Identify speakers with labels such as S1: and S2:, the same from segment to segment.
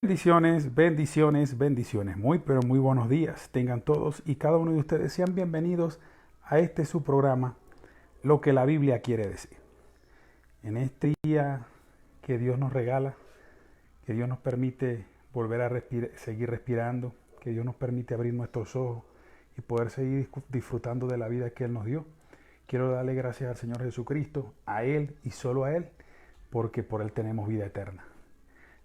S1: Bendiciones, bendiciones, bendiciones. Muy, pero muy buenos días. Tengan todos y cada uno de ustedes sean bienvenidos a este su programa, Lo que la Biblia quiere decir. En este día que Dios nos regala, que Dios nos permite volver a seguir respirando, que Dios nos permite abrir nuestros ojos y poder seguir disfrutando de la vida que Él nos dio. Quiero darle gracias al Señor Jesucristo, a Él y solo a Él, porque por Él tenemos vida eterna.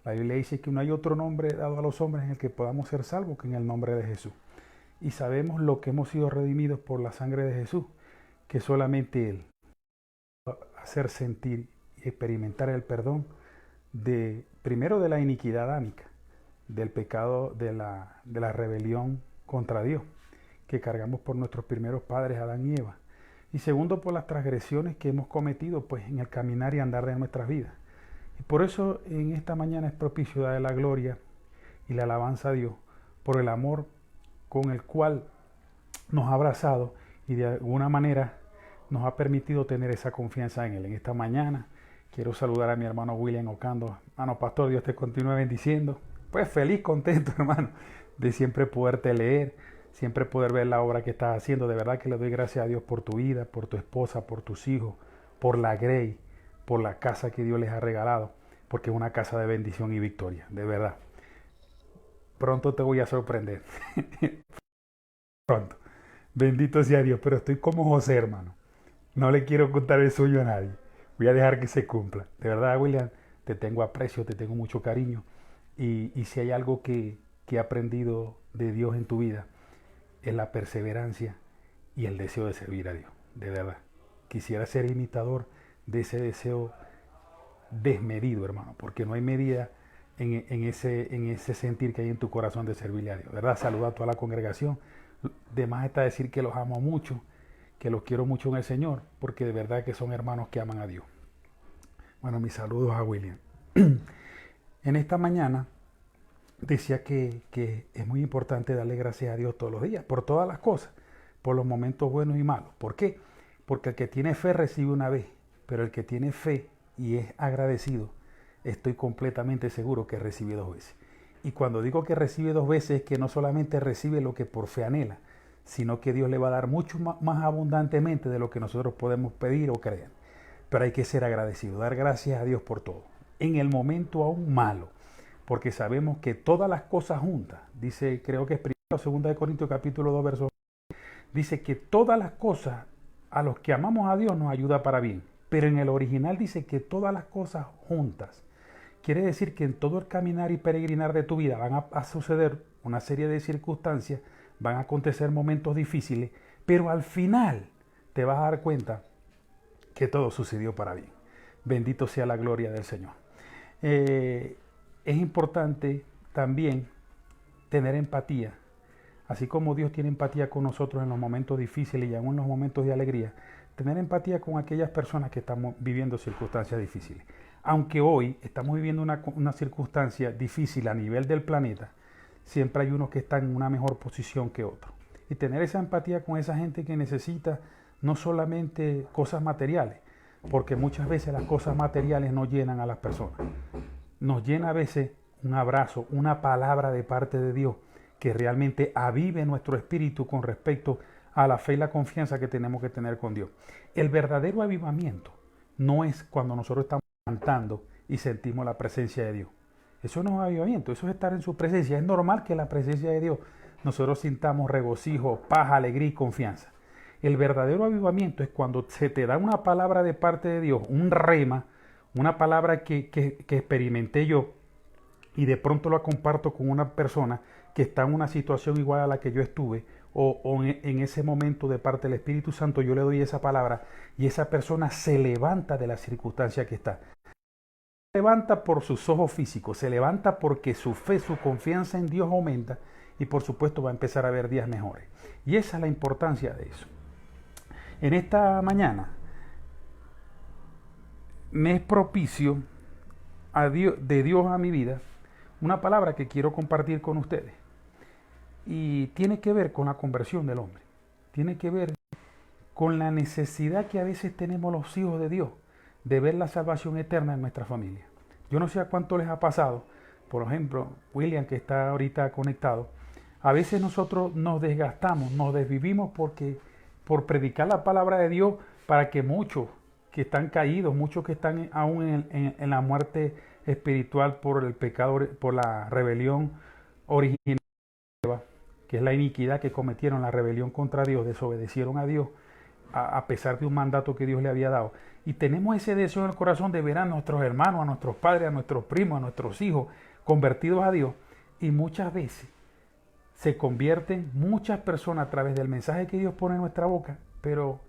S1: La Biblia dice que no hay otro nombre dado a los hombres en el que podamos ser salvos que en el nombre de Jesús. Y sabemos lo que hemos sido redimidos por la sangre de Jesús, que solamente Él va a hacer sentir y experimentar el perdón primero de la iniquidad adámica, del pecado de la rebelión contra Dios, que cargamos por nuestros primeros padres Adán y Eva. Y segundo, por las transgresiones que hemos cometido pues, en el caminar y andar de nuestras vidas. Y por eso en esta mañana es propicio darle la gloria y la alabanza a Dios por el amor con el cual nos ha abrazado y de alguna manera nos ha permitido tener esa confianza en Él. En esta mañana quiero saludar a mi hermano William Ocando. Hermano pastor, Dios te continúe bendiciendo. Pues feliz, contento, hermano, de siempre poderte leer, siempre poder ver la obra que estás haciendo. De verdad que le doy gracias a Dios por tu vida, por tu esposa, por tus hijos, por la Grey, por la casa que Dios les ha regalado, porque es una casa de bendición y victoria, de verdad. Pronto te voy a sorprender. Pronto. Bendito sea Dios, pero estoy como José, hermano. No le quiero contar el suyo a nadie. Voy a dejar que se cumpla. De verdad, William, te tengo aprecio, te tengo mucho cariño. Y si hay algo que he aprendido de Dios en tu vida, es la perseverancia y el deseo de servir a Dios. De verdad. Quisiera ser imitador de ese deseo desmedido, hermano, porque no hay medida en ese sentir que hay en tu corazón de servirle a Dios. ¿Verdad? Saluda a toda la congregación. De más está decir que los amo mucho, que los quiero mucho en el Señor, porque de verdad que son hermanos que aman a Dios. Bueno, mis saludos a William. En esta mañana decía que es muy importante darle gracias a Dios todos los días, por todas las cosas, por los momentos buenos y malos. ¿Por qué? Porque el que tiene fe recibe una vez, pero el que tiene fe y es agradecido, estoy completamente seguro que recibe dos veces. Y cuando digo que recibe dos veces es que no solamente recibe lo que por fe anhela, sino que Dios le va a dar mucho más abundantemente de lo que nosotros podemos pedir o creer. Pero hay que ser agradecido, dar gracias a Dios por todo. En el momento aún malo, porque sabemos que todas las cosas juntas, dice, creo que es 1 o 2 de Corintios capítulo 2, verso 1, dice que todas las cosas a los que amamos a Dios nos ayuda para bien. Pero en el original dice que todas las cosas juntas. Quiere decir que en todo el caminar y peregrinar de tu vida van a suceder una serie de circunstancias, van a acontecer momentos difíciles, pero al final te vas a dar cuenta que todo sucedió para bien. Bendito sea la gloria del Señor. Es importante también tener empatía. Así como Dios tiene empatía con nosotros en los momentos difíciles y aún en los momentos de alegría, tener empatía con aquellas personas que estamos viviendo circunstancias difíciles. Aunque hoy estamos viviendo una circunstancia difícil a nivel del planeta, siempre hay unos que están en una mejor posición que otros. Y tener esa empatía con esa gente que necesita no solamente cosas materiales, porque muchas veces las cosas materiales no llenan a las personas. Nos llena a veces un abrazo, una palabra de parte de Dios que realmente avive nuestro espíritu con respecto a la fe y la confianza que tenemos que tener con Dios. El verdadero avivamiento no es cuando nosotros estamos cantando y sentimos la presencia de Dios. Eso no es avivamiento, eso es estar en su presencia. Es normal que en la presencia de Dios nosotros sintamos regocijo, paz, alegría y confianza. El verdadero avivamiento es cuando se te da una palabra de parte de Dios, un rema, una palabra que experimenté yo y de pronto la comparto con una persona que está en una situación igual a la que yo estuve o en ese momento de parte del Espíritu Santo yo le doy esa palabra y esa persona se levanta de la circunstancia que está. Se levanta por sus ojos físicos, se levanta porque su fe, su confianza en Dios aumenta y por supuesto va a empezar a ver días mejores. Y esa es la importancia de eso. En esta mañana me es propicio de Dios a mi vida una palabra que quiero compartir con ustedes. Y tiene que ver con la conversión del hombre. Tiene que ver con la necesidad que a veces tenemos los hijos de Dios de ver la salvación eterna en nuestra familia. Yo no sé a cuánto les ha pasado por ejemplo, William que está ahorita conectado, a veces nosotros nos desgastamos, nos desvivimos por predicar la palabra de Dios para que muchos que están caídos, muchos que están aún en la muerte espiritual por el pecado, por la rebelión original, que es la iniquidad que cometieron, la rebelión contra Dios, desobedecieron a Dios a pesar de un mandato que Dios le había dado. Y tenemos ese deseo en el corazón de ver a nuestros hermanos, a nuestros padres, a nuestros primos, a nuestros hijos convertidos a Dios. Y muchas veces se convierten muchas personas a través del mensaje que Dios pone en nuestra boca, pero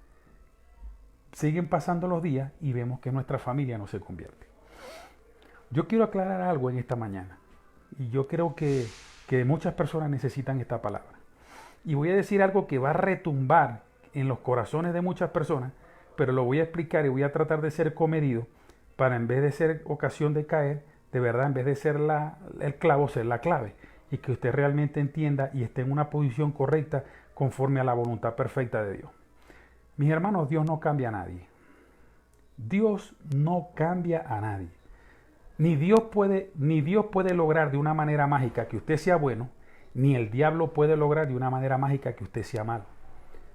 S1: siguen pasando los días y vemos que nuestra familia no se convierte. Yo quiero aclarar algo en esta mañana. Y yo creo que muchas personas necesitan esta palabra. Y voy a decir algo que va a retumbar en los corazones de muchas personas, pero lo voy a explicar y voy a tratar de ser comedido para, en vez de ser ocasión de caer, de verdad, en vez de ser el clavo, ser la clave. Y que usted realmente entienda y esté en una posición correcta conforme a la voluntad perfecta de Dios. Mis hermanos, Dios no cambia a nadie. Dios no cambia a nadie. Ni Dios puede lograr de una manera mágica que usted sea bueno, ni el diablo puede lograr de una manera mágica que usted sea malo.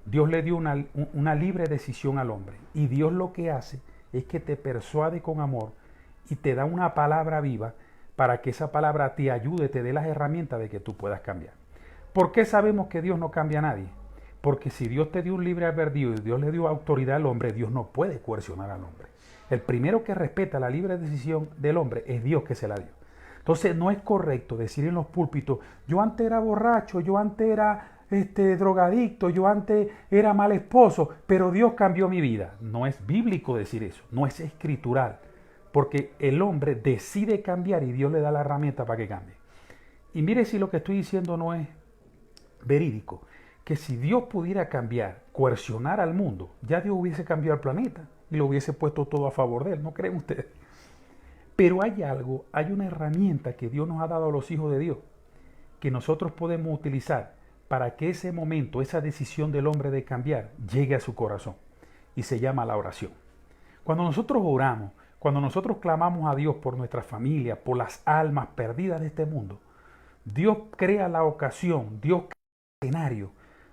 S1: Dios le dio una libre decisión al hombre. Y Dios lo que hace es que te persuade con amor y te da una palabra viva para que esa palabra te ayude, te dé las herramientas de que tú puedas cambiar. ¿Por qué sabemos que Dios no cambia a nadie? Porque si Dios te dio un libre albedrío y Dios le dio autoridad al hombre, Dios no puede coercionar al hombre. El primero que respeta la libre decisión del hombre es Dios que se la dio. Entonces no es correcto decir en los púlpitos, yo antes era borracho, yo antes era drogadicto, yo antes era mal esposo, pero Dios cambió mi vida. No es bíblico decir eso, no es escritural, porque el hombre decide cambiar y Dios le da la herramienta para que cambie. Y mire si lo que estoy diciendo no es verídico, que si Dios pudiera cambiar, coercionar al mundo, ya Dios hubiese cambiado el planeta y lo hubiese puesto todo a favor de él, ¿no creen ustedes? Pero hay algo, hay una herramienta que Dios nos ha dado a los hijos de Dios, que nosotros podemos utilizar para que ese momento, esa decisión del hombre de cambiar, llegue a su corazón. Y se llama la oración. Cuando nosotros oramos, cuando nosotros clamamos a Dios por nuestra familia, por las almas perdidas de este mundo, Dios crea la ocasión, Dios crea el escenario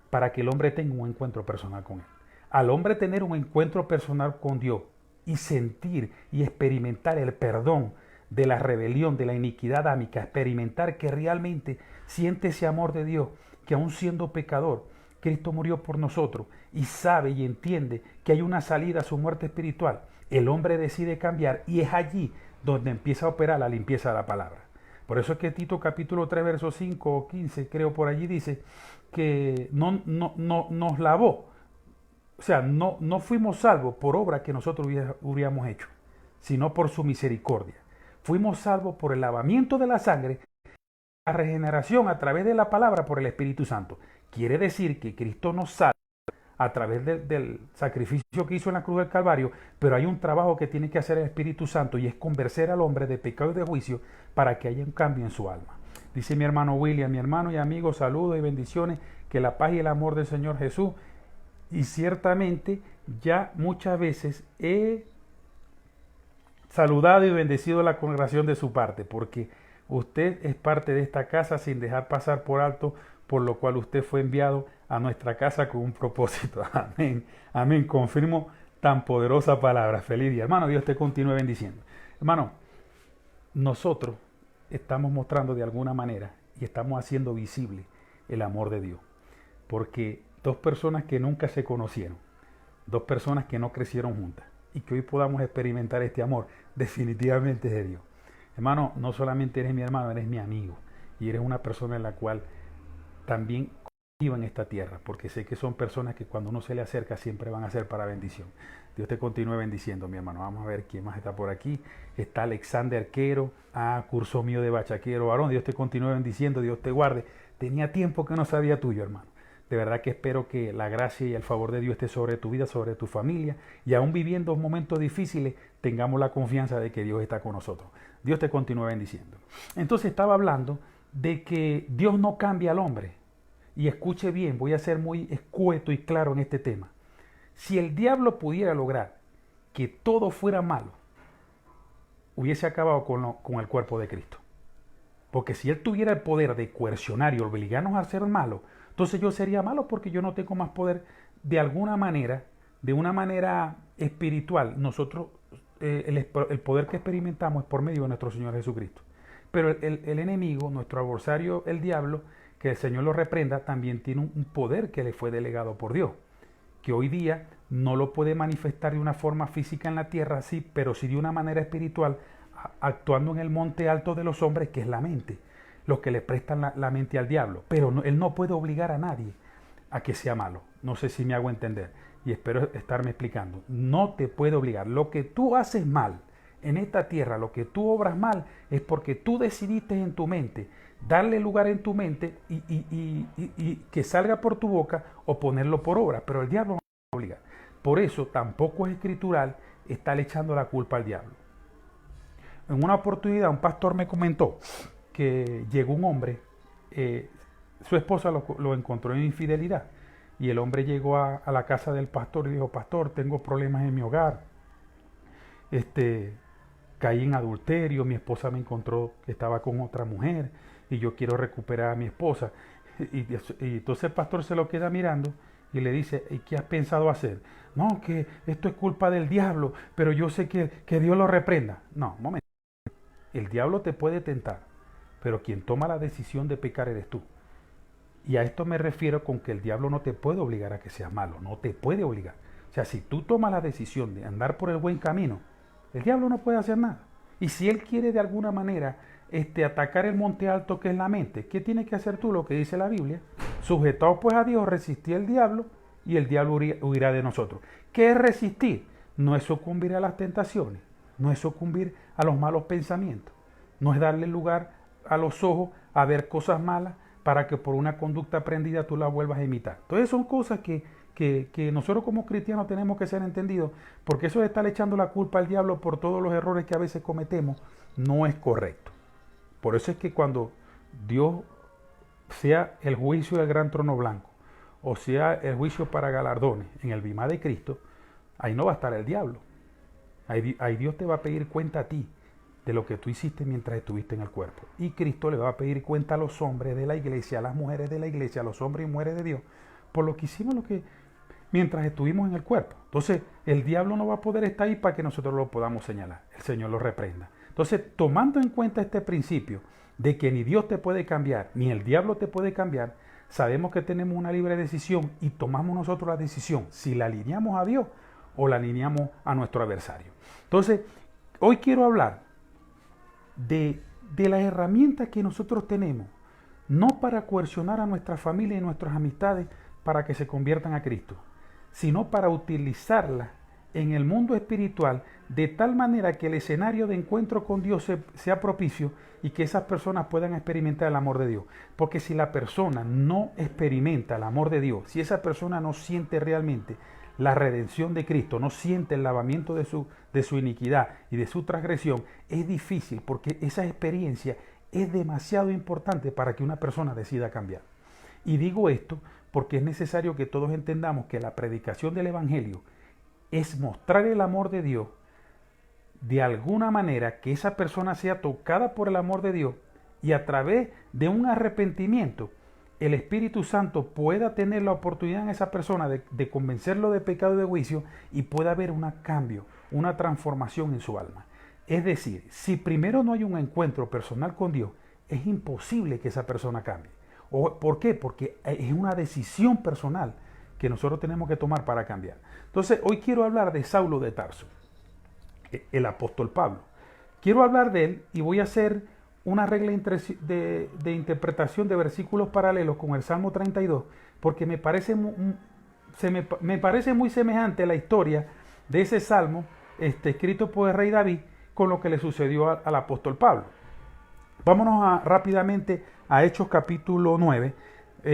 S1: para que el hombre tenga un encuentro personal con él. Al hombre tener un encuentro personal con Dios y sentir y experimentar el perdón de la rebelión, de la iniquidad adámica, experimentar que realmente siente ese amor de Dios, que aún siendo pecador, Cristo murió por nosotros y sabe y entiende que hay una salida a su muerte espiritual, el hombre decide cambiar y es allí donde empieza a operar la limpieza de la palabra. Por eso es que Tito capítulo 3, verso 5 o 15, creo por allí dice que no nos lavó. O sea, no fuimos salvos por obra que nosotros hubiéramos hecho, sino por su misericordia. Fuimos salvos por el lavamiento de la sangre, la regeneración a través de la palabra por el Espíritu Santo. Quiere decir que Cristo nos salva a través del sacrificio que hizo en la cruz del Calvario, pero hay un trabajo que tiene que hacer el Espíritu Santo y es convencer al hombre de pecado y de juicio para que haya un cambio en su alma. Dice mi hermano William, mi hermano y amigo, saludos y bendiciones, que la paz y el amor del Señor Jesús. Y ciertamente ya muchas veces he saludado y bendecido la congregación de su parte, porque usted es parte de esta casa sin dejar pasar por alto, por lo cual usted fue enviado a nuestra casa con un propósito. Amén. Amén. Confirmo tan poderosa palabra. Feliz día. Hermano, Dios te continúe bendiciendo. Hermano, nosotros estamos mostrando de alguna manera y estamos haciendo visible el amor de Dios. Porque dos personas que nunca se conocieron, dos personas que no crecieron juntas y que hoy podamos experimentar este amor, definitivamente es de Dios. Hermano, no solamente eres mi hermano, eres mi amigo y eres una persona en la cual también vivo en esta tierra, porque sé que son personas que cuando uno se le acerca siempre van a ser para bendición. Dios te continúe bendiciendo, mi hermano. Vamos a ver quién más está por aquí. Está Alexander Quero, curso mío de bachaquero, varón. Dios te continúe bendiciendo, Dios te guarde. Tenía tiempo que no sabía tuyo, hermano. De verdad que espero que la gracia y el favor de Dios esté sobre tu vida, sobre tu familia, y aún viviendo momentos difíciles, tengamos la confianza de que Dios está con nosotros. Dios te continúe bendiciendo. Entonces estaba hablando de que Dios no cambia al hombre. Y escuche bien, voy a ser muy escueto y claro en este tema. Si el diablo pudiera lograr que todo fuera malo, hubiese acabado con el cuerpo de Cristo. Porque si él tuviera el poder de coercionar y obligarnos a ser malo, entonces yo sería malo porque yo no tengo más poder. De alguna manera, de una manera espiritual, nosotros, el poder que experimentamos es por medio de nuestro Señor Jesucristo. Pero el enemigo, nuestro adversario, el diablo, que el Señor lo reprenda, también tiene un poder que le fue delegado por Dios, que hoy día no lo puede manifestar de una forma física en la tierra, sí, pero sí de una manera espiritual, actuando en el monte alto de los hombres, que es la mente, los que le prestan la mente al diablo. Pero él no puede obligar a nadie a que sea malo. No sé si me hago entender y espero estarme explicando. No te puede obligar. Lo que tú haces mal en esta tierra, lo que tú obras mal, es porque tú decidiste en tu mente darle lugar en tu mente y que salga por tu boca o ponerlo por obra. Pero el diablo no te obliga. Por eso tampoco es escritural estar echando la culpa al diablo. En una oportunidad un pastor me comentó que llegó un hombre, su esposa lo encontró en infidelidad y el hombre llegó a la casa del pastor y dijo: pastor, tengo problemas en mi hogar, caí en adulterio, mi esposa me encontró que estaba con otra mujer y yo quiero recuperar a mi esposa. Y entonces el pastor se lo queda mirando y le dice: ¿y qué has pensado hacer? No, que esto es culpa del diablo, pero yo sé que Dios lo reprenda. No, un momento. El diablo te puede tentar, pero quien toma la decisión de pecar eres tú. Y a esto me refiero con que el diablo no te puede obligar a que seas malo, no te puede obligar. O sea, si tú tomas la decisión de andar por el buen camino, el diablo no puede hacer nada. Y si él quiere de alguna manera atacar el monte alto que es la mente, ¿qué tienes que hacer tú? Lo que dice la Biblia: sujetaos pues a Dios, resistid al diablo y el diablo huirá de nosotros. ¿Qué es resistir? No es sucumbir a las tentaciones, no es sucumbir a los malos pensamientos, no es darle lugar a los ojos a ver cosas malas para que por una conducta aprendida tú la vuelvas a imitar. Entonces son cosas que nosotros como cristianos tenemos que ser entendidos, porque eso de estar echando la culpa al diablo por todos los errores que a veces cometemos no es correcto. Por eso es que cuando Dios, sea el juicio del gran trono blanco o sea el juicio para galardones en el bimá de Cristo, ahí no va a estar el diablo. Ahí Dios te va a pedir cuenta a ti de lo que tú hiciste mientras estuviste en el cuerpo. Y Cristo le va a pedir cuenta a los hombres de la iglesia, a las mujeres de la iglesia, a los hombres y mujeres de Dios, por lo que hicimos mientras estuvimos en el cuerpo. Entonces, el diablo no va a poder estar ahí para que nosotros lo podamos señalar. El Señor lo reprenda. Entonces, tomando en cuenta este principio de que ni Dios te puede cambiar, ni el diablo te puede cambiar, sabemos que tenemos una libre decisión y tomamos nosotros la decisión si la alineamos a Dios o la alineamos a nuestro adversario. Entonces, hoy quiero hablar de las herramientas que nosotros tenemos, no para coercionar a nuestra familia y nuestras amistades para que se conviertan a Cristo, sino para utilizarlas en el mundo espiritual de tal manera que el escenario de encuentro con Dios sea propicio y que esas personas puedan experimentar el amor de Dios. Porque si la persona no experimenta el amor de Dios, si esa persona no siente realmente la redención de Cristo, no siente el lavamiento de su iniquidad y de su transgresión, es difícil, porque esa experiencia es demasiado importante para que una persona decida cambiar. Y digo esto porque es necesario que todos entendamos que la predicación del Evangelio es mostrar el amor de Dios de alguna manera, que esa persona sea tocada por el amor de Dios y a través de un arrepentimiento el Espíritu Santo pueda tener la oportunidad en esa persona de convencerlo de pecado y de juicio y pueda haber un cambio, una transformación en su alma. Es decir, si primero no hay un encuentro personal con Dios, es imposible que esa persona cambie. ¿Por qué? Porque es una decisión personal que nosotros tenemos que tomar para cambiar. Entonces, hoy quiero hablar de Saulo de Tarso, el apóstol Pablo. Quiero hablar de él y voy a hacer una regla de interpretación de versículos paralelos con el Salmo 32, porque me parece muy semejante la historia de ese salmo escrito por el rey David con lo que le sucedió al apóstol Pablo. Vámonos rápidamente a Hechos capítulo 9.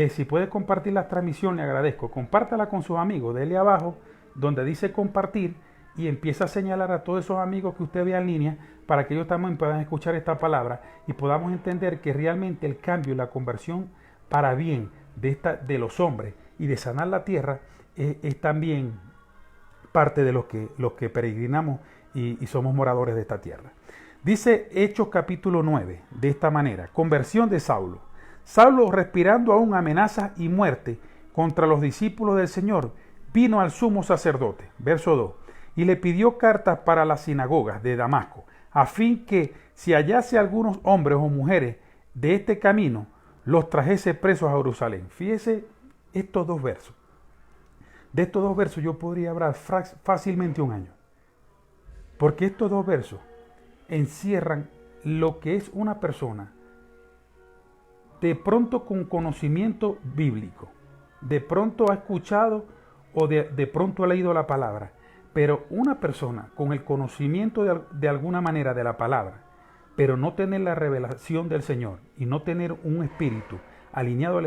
S1: Si puede compartir la transmisión, le agradezco. Compártala con sus amigos. Dele abajo donde dice compartir y empieza a señalar a todos esos amigos que usted vea en línea para que ellos también puedan escuchar esta palabra y podamos entender que realmente el cambio y la conversión para bien de los hombres y de sanar la tierra es también parte de los que peregrinamos y somos moradores de esta tierra. Dice Hechos capítulo 9, de esta manera, conversión de Saulo. Saulo, respirando aún amenazas y muerte contra los discípulos del Señor, vino al sumo sacerdote, verso 2, y le pidió cartas para las sinagogas de Damasco, a fin que si hallase algunos hombres o mujeres de este camino, los trajese presos a Jerusalén. Fíjese estos dos versos. De estos dos versos yo podría hablar fácilmente un año. Porque estos dos versos encierran lo que es una persona de pronto con conocimiento bíblico, de pronto ha escuchado o de pronto ha leído la palabra, pero una persona con el conocimiento de alguna manera de la palabra, pero no tener la revelación del Señor y no tener un espíritu alineado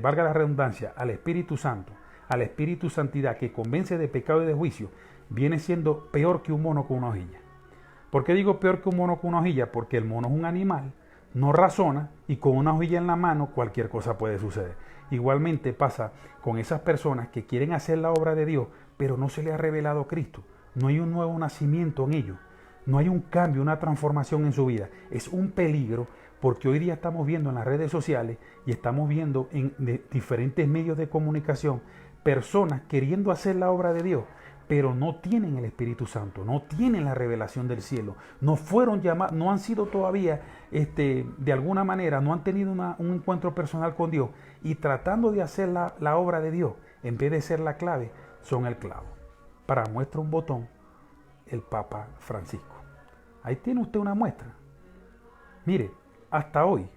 S1: valga la redundancia, al Espíritu Santo, al Espíritu Santidad que convence de pecado y de juicio, viene siendo peor que un mono con una hojilla. ¿Por qué digo peor que un mono con una hojilla? Porque el mono es un animal, no razona y con una hojilla en la mano cualquier cosa puede suceder. Igualmente pasa con esas personas que quieren hacer la obra de Dios, pero no se le ha revelado Cristo. No hay un nuevo nacimiento en ellos. No hay un cambio, una transformación en su vida. Es un peligro porque hoy día estamos viendo en las redes sociales y estamos viendo en diferentes medios de comunicación personas queriendo hacer la obra de Dios, pero no tienen el Espíritu Santo, no tienen la revelación del cielo, no fueron llamados, no han sido todavía, de alguna manera, no han tenido un encuentro personal con Dios y tratando de hacer la obra de Dios, en vez de ser la clave, son el clavo. Para muestra un botón, el Papa Francisco. Ahí tiene usted una muestra. Mire, hasta hoy,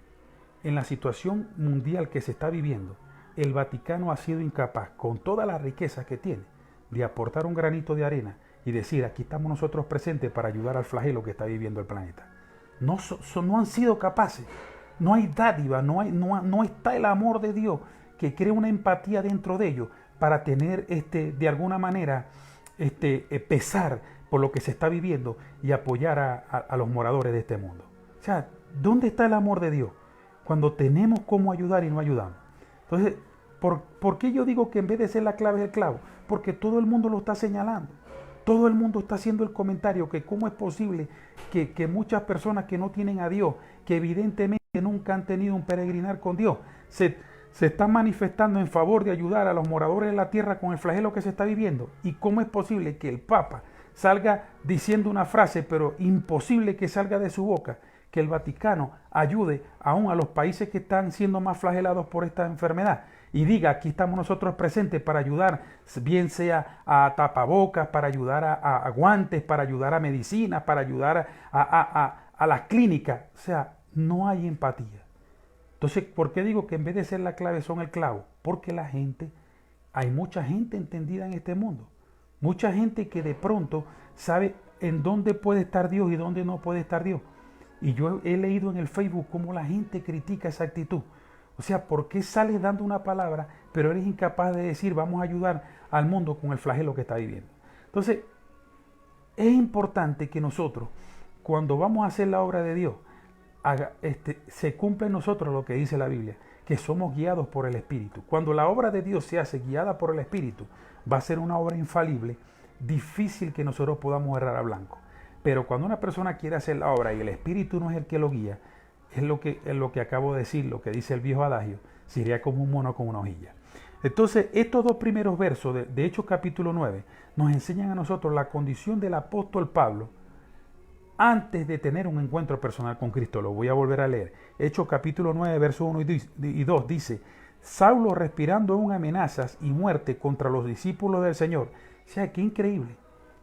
S1: en la situación mundial que se está viviendo, el Vaticano ha sido incapaz, con todas las riquezas que tiene, de aportar un granito de arena y decir, aquí estamos nosotros presentes para ayudar al flagelo que está viviendo el planeta. No han sido capaces. No hay dádiva, no está el amor de Dios que crea una empatía dentro de ellos para tener de alguna manera pesar por lo que se está viviendo y apoyar a los moradores de este mundo. O sea, ¿dónde está el amor de Dios? Cuando tenemos cómo ayudar y no ayudamos. Entonces, ¿por qué yo digo que en vez de ser la clave es el clavo? Porque todo el mundo lo está señalando. Todo el mundo está haciendo el comentario que cómo es posible que muchas personas que no tienen a Dios, que evidentemente nunca han tenido un peregrinar con Dios, se están manifestando en favor de ayudar a los moradores de la tierra con el flagelo que se está viviendo. ¿Y cómo es posible que el Papa salga diciendo una frase, pero imposible que salga de su boca, que el Vaticano ayude aún a los países que están siendo más flagelados por esta enfermedad? Y diga, aquí estamos nosotros presentes para ayudar, bien sea a tapabocas, para ayudar a guantes, para ayudar a medicinas, para ayudar a las clínicas. O sea, no hay empatía. Entonces, ¿por qué digo que en vez de ser la clave son el clavo? Porque hay mucha gente entendida en este mundo. Mucha gente que de pronto sabe en dónde puede estar Dios y dónde no puede estar Dios. Y yo he leído en el Facebook cómo la gente critica esa actitud. O sea, ¿por qué sales dando una palabra, pero eres incapaz de decir vamos a ayudar al mundo con el flagelo que está viviendo? Entonces, es importante que nosotros, cuando vamos a hacer la obra de Dios, se cumple en nosotros lo que dice la Biblia, que somos guiados por el Espíritu. Cuando la obra de Dios se hace guiada por el Espíritu, va a ser una obra infalible, difícil que nosotros podamos errar a blanco. Pero cuando una persona quiere hacer la obra y el Espíritu no es el que lo guía, es lo que acabo de decir, lo que dice el viejo adagio, sería como un mono con una hojilla. Entonces, estos dos primeros versos de Hechos capítulo 9 nos enseñan a nosotros la condición del apóstol Pablo antes de tener un encuentro personal con Cristo. Lo voy a volver a leer. Hechos capítulo 9, versos 1 y 2 dice, Saulo respirando aún amenazas y muerte contra los discípulos del Señor. O sea, qué increíble.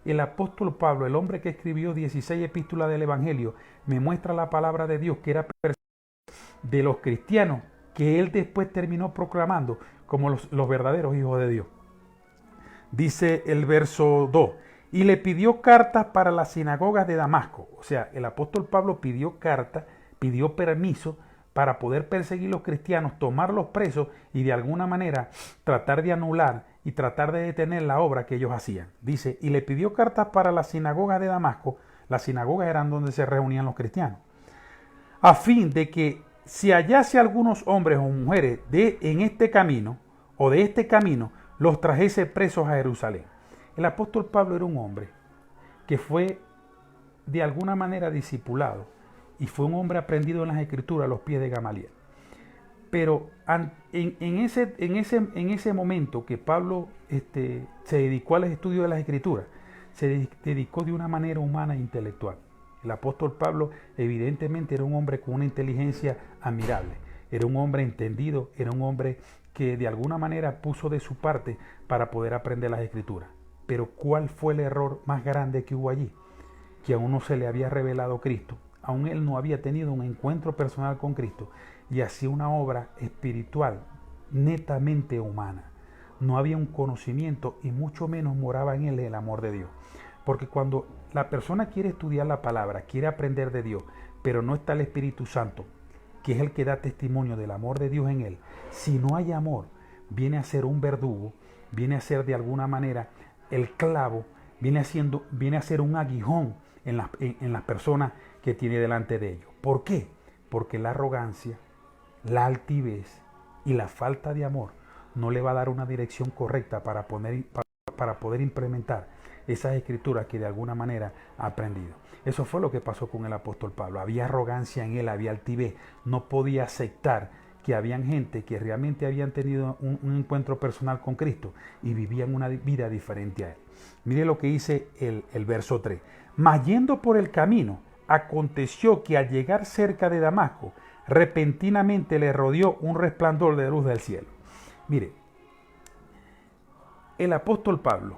S1: El apóstol Pablo, el hombre que escribió 16 epístolas del Evangelio, me muestra la palabra de Dios que era de los cristianos que él después terminó proclamando como los verdaderos hijos de Dios. Dice el verso 2, y le pidió cartas para las sinagogas de Damasco. O sea, el apóstol Pablo pidió cartas, pidió permiso para poder perseguir a los cristianos, tomarlos presos y de alguna manera tratar de anular y tratar de detener la obra que ellos hacían. Dice, y le pidió cartas para la sinagoga de Damasco. Las sinagogas eran donde se reunían los cristianos, a fin de que si hallase algunos hombres o mujeres en este camino o de este camino, los trajese presos a Jerusalén. El apóstol Pablo era un hombre que fue de alguna manera discipulado y fue un hombre aprendido en las Escrituras a los pies de Gamaliel. Pero en ese momento que Pablo se dedicó al estudio de las Escrituras, se dedicó de una manera humana e intelectual. El apóstol Pablo evidentemente era un hombre con una inteligencia admirable, era un hombre entendido, era un hombre que de alguna manera puso de su parte para poder aprender las Escrituras. Pero ¿cuál fue el error más grande que hubo allí? Que aún no se le había revelado Cristo, aún él no había tenido un encuentro personal con Cristo y hacía una obra espiritual netamente humana. No había un conocimiento y mucho menos moraba en él el amor de Dios. Porque cuando la persona quiere estudiar la palabra, quiere aprender de Dios, pero no está el Espíritu Santo, que es el que da testimonio del amor de Dios en él, si no hay amor, viene a ser un verdugo, viene a ser de alguna manera el clavo, viene a ser un aguijón en las personas que tiene delante de ellos. ¿Por qué? Porque la arrogancia, la altivez y la falta de amor no le va a dar una dirección correcta para poder implementar esas escrituras que de alguna manera ha aprendido. Eso fue lo que pasó con el apóstol Pablo. Había arrogancia en él, había altivez. No podía aceptar que habían gente que realmente habían tenido un encuentro personal con Cristo y vivían una vida diferente a él. Mire lo que dice el verso 3. Mas yendo por el camino, aconteció que al llegar cerca de Damasco, repentinamente le rodeó un resplandor de luz del cielo. Mire, el apóstol Pablo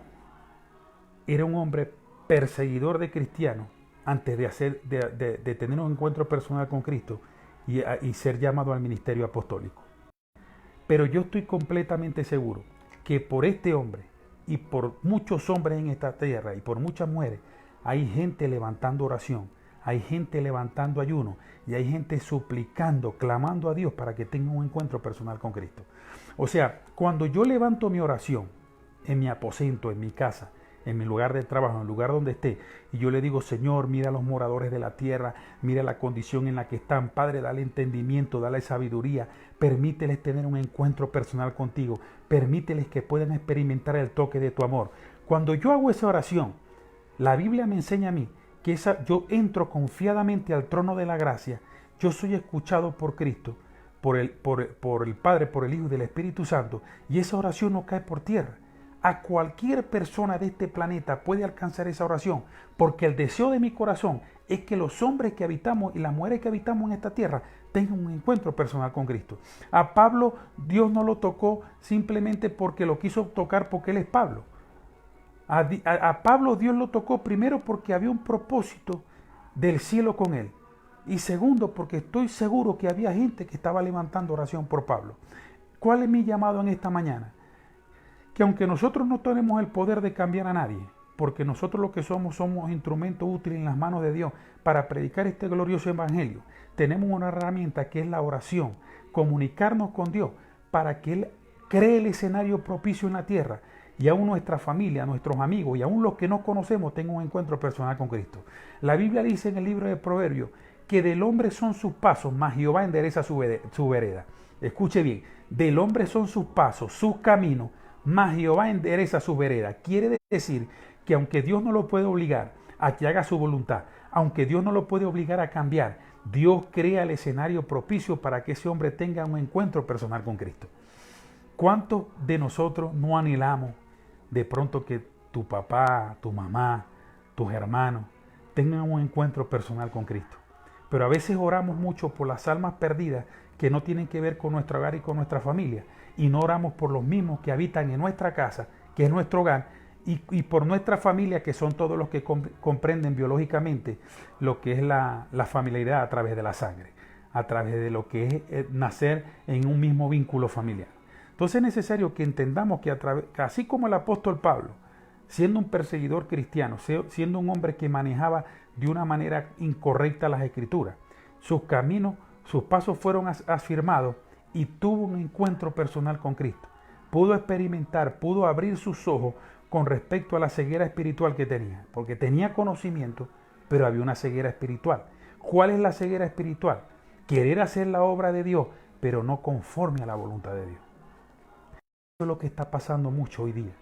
S1: era un hombre perseguidor de cristianos antes de tener un encuentro personal con Cristo y ser llamado al ministerio apostólico. Pero yo estoy completamente seguro que por este hombre y por muchos hombres en esta tierra y por muchas mujeres, hay gente levantando oración, hay gente levantando ayuno y hay gente suplicando, clamando a Dios para que tenga un encuentro personal con Cristo. O sea, cuando yo levanto mi oración en mi aposento, en mi casa, en mi lugar de trabajo, en el lugar donde esté, y yo le digo, Señor, mira a los moradores de la tierra, mira la condición en la que están, Padre, dale entendimiento, dale sabiduría, permíteles tener un encuentro personal contigo, permíteles que puedan experimentar el toque de tu amor. Cuando yo hago esa oración, la Biblia me enseña a mí que yo entro confiadamente al trono de la gracia, yo soy escuchado por Cristo, por el Padre, por el Hijo y del Espíritu Santo, y esa oración no cae por tierra. A cualquier persona de este planeta puede alcanzar esa oración, porque el deseo de mi corazón es que los hombres que habitamos y las mujeres que habitamos en esta tierra tengan un encuentro personal con Cristo. A Pablo Dios no lo tocó simplemente porque lo quiso tocar porque él es Pablo. A Pablo Dios lo tocó primero porque había un propósito del cielo con él. Y segundo, porque estoy seguro que había gente que estaba levantando oración por Pablo. ¿Cuál es mi llamado en esta mañana? Que aunque nosotros no tenemos el poder de cambiar a nadie, porque nosotros lo que somos instrumentos útiles en las manos de Dios para predicar este glorioso evangelio, tenemos una herramienta que es la oración, comunicarnos con Dios para que Él cree el escenario propicio en la tierra y aún nuestra familia, nuestros amigos y aún los que no conocemos tengan un encuentro personal con Cristo. La Biblia dice en el libro de Proverbios que del hombre son sus pasos, mas Jehová endereza su vereda. Escuche bien, del hombre son sus pasos, sus caminos, mas Jehová endereza su vereda. Quiere decir que aunque Dios no lo puede obligar a que haga su voluntad, aunque Dios no lo puede obligar a cambiar, Dios crea el escenario propicio para que ese hombre tenga un encuentro personal con Cristo. ¿Cuántos de nosotros no anhelamos de pronto que tu papá, tu mamá, tus hermanos tengan un encuentro personal con Cristo? Pero a veces oramos mucho por las almas perdidas que no tienen que ver con nuestro hogar y con nuestra familia, y no oramos por los mismos que habitan en nuestra casa, que es nuestro hogar, y por nuestra familia, que son todos los que comprenden biológicamente lo que es la familiaridad a través de la sangre, a través de lo que es nacer en un mismo vínculo familiar. Entonces es necesario que entendamos que así como el apóstol Pablo, siendo un perseguidor cristiano, siendo un hombre que manejaba de una manera incorrecta las escrituras, sus caminos, sus pasos fueron afirmados y tuvo un encuentro personal con Cristo. Pudo experimentar, pudo abrir sus ojos con respecto a la ceguera espiritual que tenía, porque tenía conocimiento, pero había una ceguera espiritual. ¿Cuál es la ceguera espiritual? Querer hacer la obra de Dios, pero no conforme a la voluntad de Dios. Eso es lo que está pasando mucho hoy día.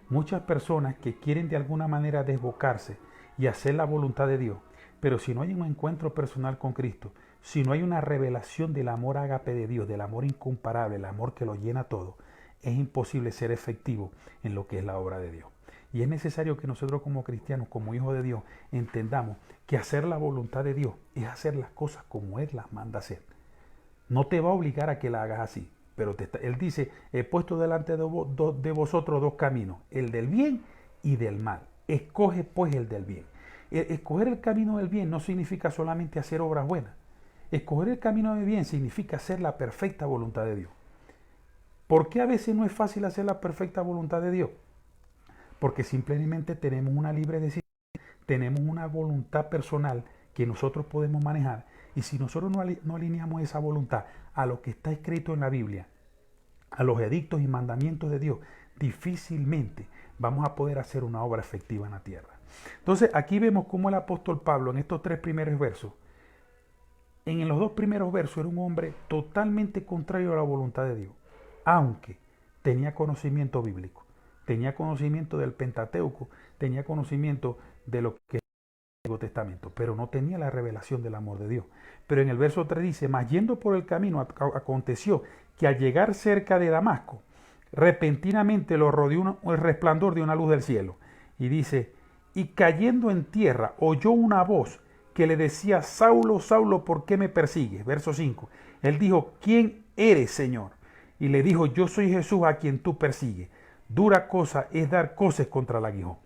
S1: Muchas personas que quieren de alguna manera desbocarse y hacer la voluntad de Dios, Pero si no hay un encuentro personal con Cristo, si no hay una revelación del amor ágape de Dios, del amor incomparable, el amor que lo llena todo, es imposible ser efectivo en lo que es la obra de Dios. Y es necesario que nosotros como cristianos, como hijos de Dios, entendamos que hacer la voluntad de Dios es hacer las cosas como Él las manda hacer. No te va a obligar a que la hagas así, pero Él dice, he puesto delante de vosotros dos caminos, el del bien y del mal. Escoge pues el del bien. Escoger el camino del bien no significa solamente hacer obras buenas. Escoger el camino del bien significa hacer la perfecta voluntad de Dios. ¿Por qué a veces no es fácil hacer la perfecta voluntad de Dios? Porque simplemente tenemos una libre decisión, tenemos una voluntad personal que nosotros podemos manejar. Y si nosotros no alineamos esa voluntad a lo que está escrito en la Biblia, a los edictos y mandamientos de Dios, difícilmente vamos a poder hacer una obra efectiva en la tierra. Entonces aquí vemos cómo el apóstol Pablo en estos 3 primeros versos, en los 2 primeros versos era un hombre totalmente contrario a la voluntad de Dios, aunque tenía conocimiento bíblico, tenía conocimiento del Pentateuco, tenía conocimiento de lo que es el Antiguo Testamento, pero no tenía la revelación del amor de Dios. Pero en el verso 3 dice, mas yendo por el camino aconteció que al llegar cerca de Damasco, repentinamente lo rodeó el resplandor de una luz del cielo. Y dice, y cayendo en tierra oyó una voz que le decía, Saulo, Saulo, ¿por qué me persigues? Verso 5. Él dijo, ¿quién eres, Señor? Y le dijo, yo soy Jesús a quien tú persigues. Dura cosa es dar coces contra el aguijón.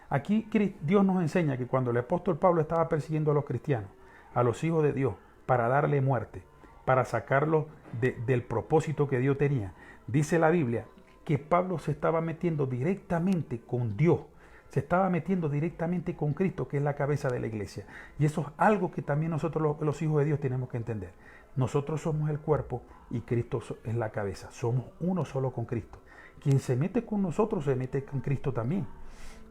S1: Aquí Dios nos enseña que cuando el apóstol Pablo estaba persiguiendo a los cristianos, a los hijos de Dios, para darle muerte, para sacarlos del propósito que Dios tenía, dice la Biblia que Pablo se estaba metiendo directamente con Dios, se estaba metiendo directamente con Cristo, que es la cabeza de la iglesia. Y eso es algo que también nosotros los hijos de Dios tenemos que entender. Nosotros somos el cuerpo y Cristo es la cabeza. Somos uno solo con Cristo. Quien se mete con nosotros se mete con Cristo también.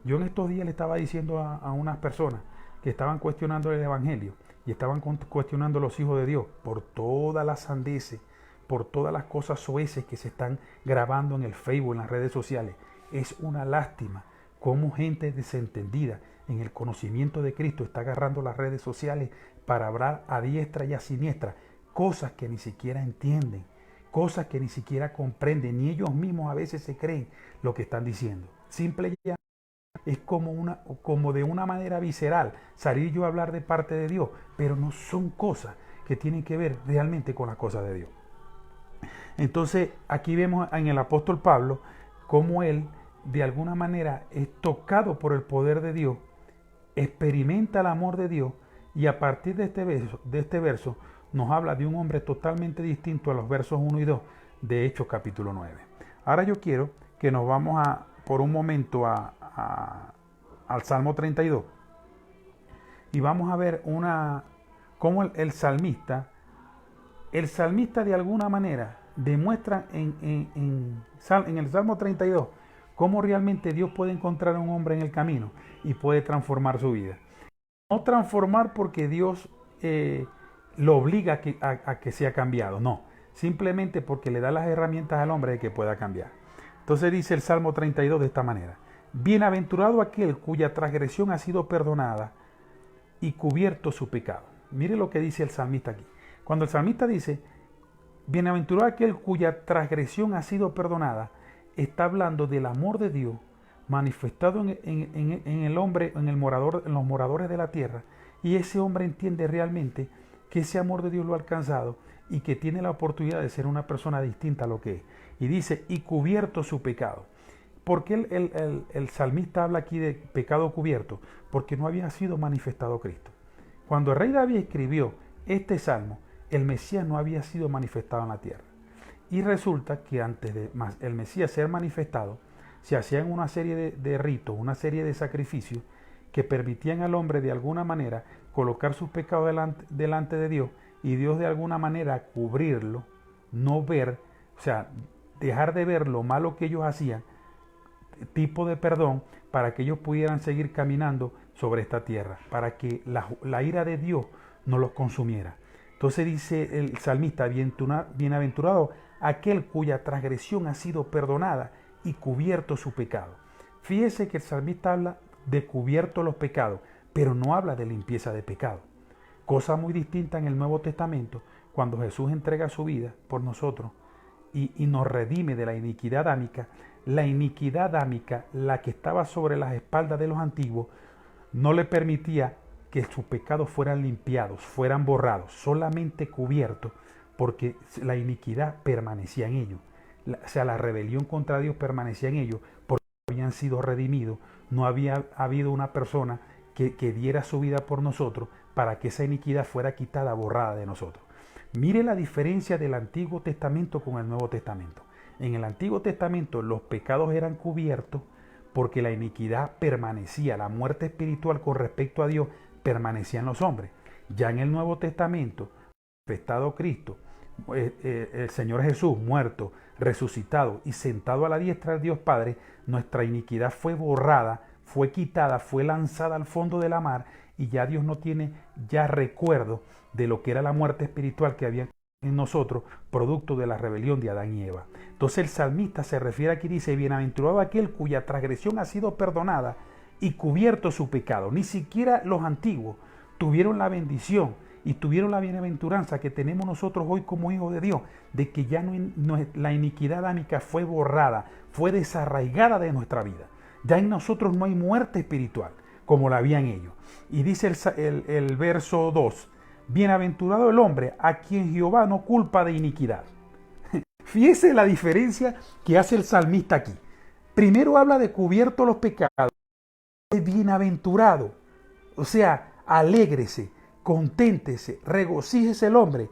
S1: Yo en estos días le estaba diciendo a unas personas que estaban cuestionando el Evangelio y estaban cuestionando a los hijos de Dios por todas las sandeces, por todas las cosas soeces que se están grabando en el Facebook, en las redes sociales. Es una lástima cómo gente desentendida en el conocimiento de Cristo está agarrando las redes sociales para hablar a diestra y a siniestra cosas que ni siquiera entienden, cosas que ni siquiera comprenden, ni ellos mismos a veces se creen lo que están diciendo. Simple y es como de una manera visceral salir yo a hablar de parte de Dios, pero no son cosas que tienen que ver realmente con las cosas de Dios. Entonces aquí vemos en el apóstol Pablo cómo él de alguna manera es tocado por el poder de Dios, experimenta el amor de Dios y a partir de este verso nos habla de un hombre totalmente distinto a los versos 1 y 2 de Hechos capítulo 9. Ahora yo quiero que nos vamos por un momento al Salmo 32 y vamos a ver cómo el salmista de alguna manera demuestra en el Salmo 32 cómo realmente Dios puede encontrar a un hombre en el camino y puede transformar su vida. No transformar porque Dios lo obliga a que sea cambiado, no, simplemente porque le da las herramientas al hombre de que pueda cambiar. Entonces dice el Salmo 32 de esta manera, bienaventurado aquel cuya transgresión ha sido perdonada y cubierto su pecado. Mire lo que dice el salmista aquí. Cuando el salmista dice, bienaventurado aquel cuya transgresión ha sido perdonada, está hablando del amor de Dios manifestado en el hombre, en los moradores de la tierra, y ese hombre entiende realmente que ese amor de Dios lo ha alcanzado y que tiene la oportunidad de ser una persona distinta a lo que es. Y dice, y cubierto su pecado. ¿Por qué el salmista habla aquí de pecado cubierto? Porque no había sido manifestado Cristo. Cuando el rey David escribió este salmo, el Mesías no había sido manifestado en la tierra. Y resulta que antes de el Mesías ser manifestado, se hacían una serie de ritos, una serie de sacrificios que permitían al hombre de alguna manera colocar sus pecados delante de Dios y Dios de alguna manera cubrirlo, no ver, o sea, dejar de ver lo malo que ellos hacían, tipo de perdón, para que ellos pudieran seguir caminando sobre esta tierra, para que la ira de Dios no los consumiera. Entonces dice el salmista, bienaventurado aquel cuya transgresión ha sido perdonada y cubierto su pecado. Fíjese que el salmista habla de cubierto los pecados, pero no habla de limpieza de pecado. Cosa muy distinta en el Nuevo Testamento, cuando Jesús entrega su vida por nosotros y nos redime de la iniquidad adámica. La iniquidad adámica, la que estaba sobre las espaldas de los antiguos, no le permitía que sus pecados fueran limpiados, fueran borrados, solamente cubiertos, porque la iniquidad permanecía en ellos. O sea, la rebelión contra Dios permanecía en ellos porque habían sido redimidos. No había habido una persona que diera su vida por nosotros para que esa iniquidad fuera quitada, borrada de nosotros. Mire la diferencia del Antiguo Testamento con el Nuevo Testamento. En el Antiguo Testamento los pecados eran cubiertos porque la iniquidad permanecía, la muerte espiritual con respecto a Dios permanecía en los hombres. Ya en el Nuevo Testamento, manifestado Cristo, el Señor Jesús muerto, resucitado y sentado a la diestra de Dios Padre, nuestra iniquidad fue borrada, fue quitada, fue lanzada al fondo de la mar, y ya Dios no tiene ya recuerdo de lo que era la muerte espiritual que había en nosotros, producto de la rebelión de Adán y Eva. Entonces el salmista se refiere aquí, dice: bienaventurado aquel cuya transgresión ha sido perdonada y cubierto su pecado. Ni siquiera los antiguos tuvieron la bendición y tuvieron la bienaventuranza que tenemos nosotros hoy como hijos de Dios, de que ya la iniquidad adámica fue borrada, fue desarraigada de nuestra vida. Ya en nosotros no hay muerte espiritual como la había en ellos. Y dice el verso 2: bienaventurado el hombre a quien Jehová no culpa de iniquidad. Fíjese la diferencia que hace el salmista aquí. Primero habla de cubierto los pecados, de bienaventurado, o sea, alégrese, conténtese, regocíjese el hombre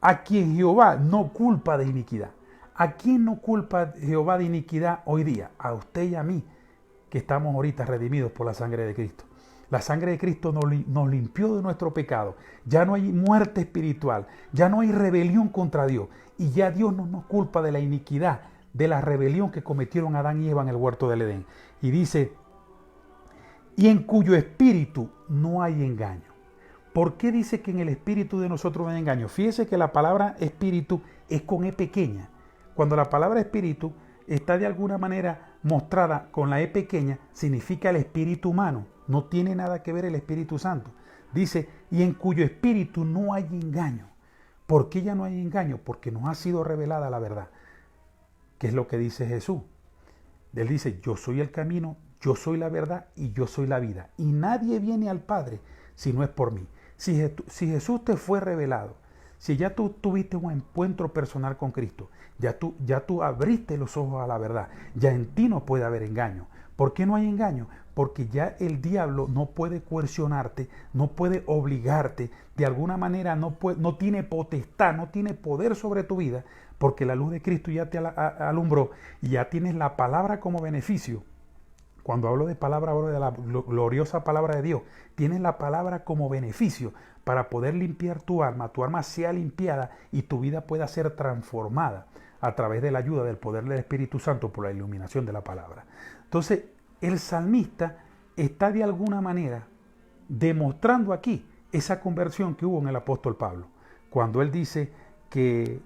S1: a quien Jehová no culpa de iniquidad. ¿A quién no culpa Jehová de iniquidad hoy día? A usted y a mí, que estamos ahorita redimidos por la sangre de Cristo. La sangre de Cristo nos limpió de nuestro pecado. Ya no hay muerte espiritual, ya no hay rebelión contra Dios. Y ya Dios no nos culpa de la iniquidad, de la rebelión que cometieron Adán y Eva en el huerto del Edén. Y dice: y en cuyo espíritu no hay engaño. ¿Por qué dice que en el espíritu de nosotros no hay engaño? Fíjese que la palabra espíritu es con E pequeña. Cuando la palabra espíritu está de alguna manera mostrada con la E pequeña, significa el espíritu humano. No tiene nada que ver el Espíritu Santo. Dice: y en cuyo espíritu no hay engaño. ¿Por qué ya no hay engaño? Porque nos ha sido revelada la verdad. ¿Qué es lo que dice Jesús? Él dice: yo soy el camino, yo soy la verdad y yo soy la vida. Y nadie viene al Padre si no es por mí. Si Jesús te fue revelado, si ya tú tuviste un encuentro personal con Cristo, ya tú abriste los ojos a la verdad, ya en ti no puede haber engaño. ¿Por qué no hay engaño? Porque ya el diablo no puede coercionarte, no puede obligarte, de alguna manera no tiene potestad, no tiene poder sobre tu vida, porque la luz de Cristo ya te alumbró y ya tienes la palabra como beneficio. Cuando hablo de palabra, hablo de la gloriosa palabra de Dios. Tienes la palabra como beneficio para poder limpiar tu alma sea limpiada y tu vida pueda ser transformada a través de la ayuda del poder del Espíritu Santo por la iluminación de la palabra. Entonces, el salmista está de alguna manera demostrando aquí esa conversión que hubo en el apóstol Pablo, cuando él dice que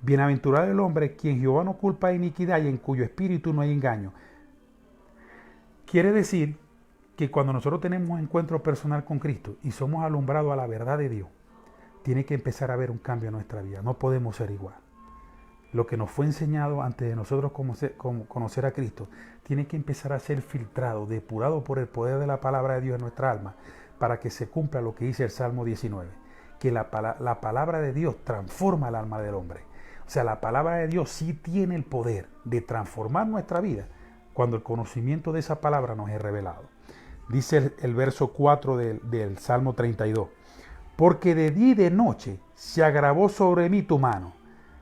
S1: bienaventurado el hombre quien Jehová no culpa de iniquidad y en cuyo espíritu no hay engaño. Quiere decir que cuando nosotros tenemos un encuentro personal con Cristo y somos alumbrados a la verdad de Dios, tiene que empezar a haber un cambio en nuestra vida. No podemos ser igual. Lo que nos fue enseñado antes de nosotros conocer a Cristo, tiene que empezar a ser filtrado, depurado por el poder de la palabra de Dios en nuestra alma, para que se cumpla lo que dice el Salmo 19, que la palabra de Dios transforma el alma del hombre. O sea, la palabra de Dios sí tiene el poder de transformar nuestra vida cuando el conocimiento de esa palabra nos es revelado. Dice el verso 4 del Salmo 32: porque de día y de noche se agravó sobre mí tu mano,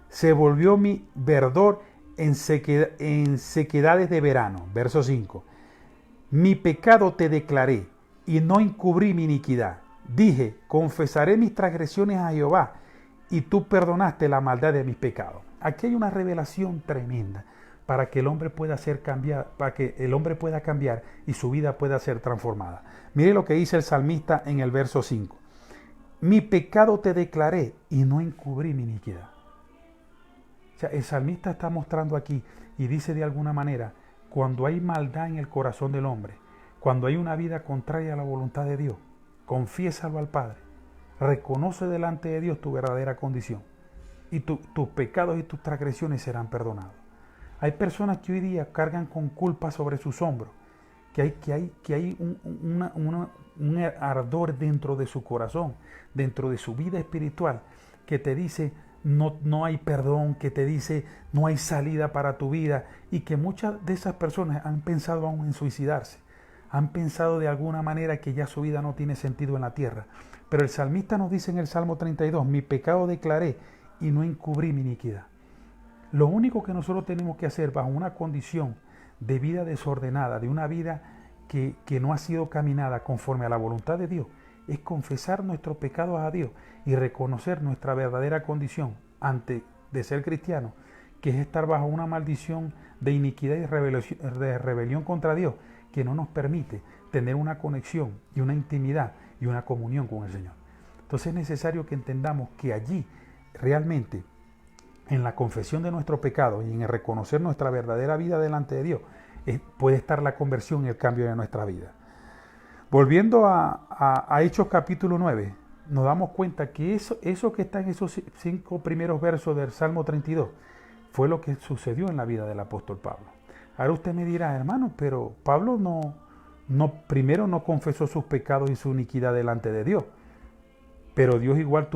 S1: se volvió mi verdor en sequedades de verano. Verso 5: mi pecado te declaré y no encubrí mi iniquidad. Dije: confesaré mis transgresiones a Jehová, y tú perdonaste la maldad de mis pecados. Aquí hay una revelación tremenda para que el hombre pueda cambiar y su vida pueda ser transformada. Mire lo que dice el salmista en el verso 5: mi pecado te declaré y no encubrí mi iniquidad. O sea, el salmista está mostrando aquí y dice de alguna manera, cuando hay maldad en el corazón del hombre, Cuando hay una vida contraria a la voluntad de Dios, confiésalo al Padre. Reconoce delante de Dios tu verdadera condición y tus pecados y tus transgresiones serán perdonados. Hay personas que hoy día cargan con culpa sobre sus hombros, que hay un ardor dentro de su corazón, dentro de su vida espiritual, que te dice no hay perdón, que te dice no hay salida para tu vida, y que muchas de esas personas han pensado aún en suicidarse, han pensado de alguna manera que ya su vida no tiene sentido en la tierra. Pero el salmista nos dice en el Salmo 32, mi pecado declaré y no encubrí mi iniquidad. Lo único que nosotros tenemos que hacer bajo una condición de vida desordenada, de una vida que no ha sido caminada conforme a la voluntad de Dios, es confesar nuestros pecados a Dios y reconocer nuestra verdadera condición antes de ser cristiano, que es estar bajo una maldición de iniquidad y de rebelión contra Dios, que no nos permite tener una conexión y una intimidad y una comunión con el Señor. Entonces es necesario que entendamos que allí realmente, en la confesión de nuestro pecado y en el reconocer nuestra verdadera vida delante de Dios, puede estar la conversión y el cambio de nuestra vida. Volviendo a Hechos capítulo 9, nos damos cuenta que eso que está en esos 5 primeros versos del Salmo 32 fue lo que sucedió en la vida del apóstol Pablo. Ahora usted me dirá, hermano, pero Pablo primero no confesó sus pecados y su iniquidad delante de Dios, pero Dios igual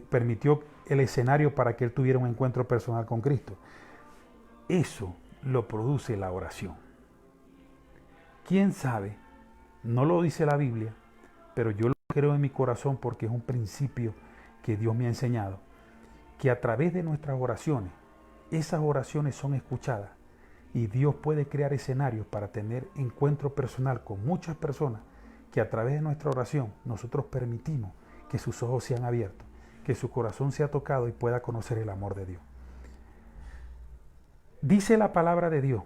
S1: permitió el escenario para que él tuviera un encuentro personal con Cristo. Eso lo produce la oración. ¿Quién sabe? No lo dice la Biblia, pero yo lo creo en mi corazón porque es un principio que Dios me ha enseñado, que a través de nuestras oraciones, esas oraciones son escuchadas y Dios puede crear escenarios para tener encuentro personal con muchas personas que a través de nuestra oración nosotros permitimos que sus ojos sean abiertos, que su corazón sea tocado y pueda conocer el amor de Dios. Dice la palabra de Dios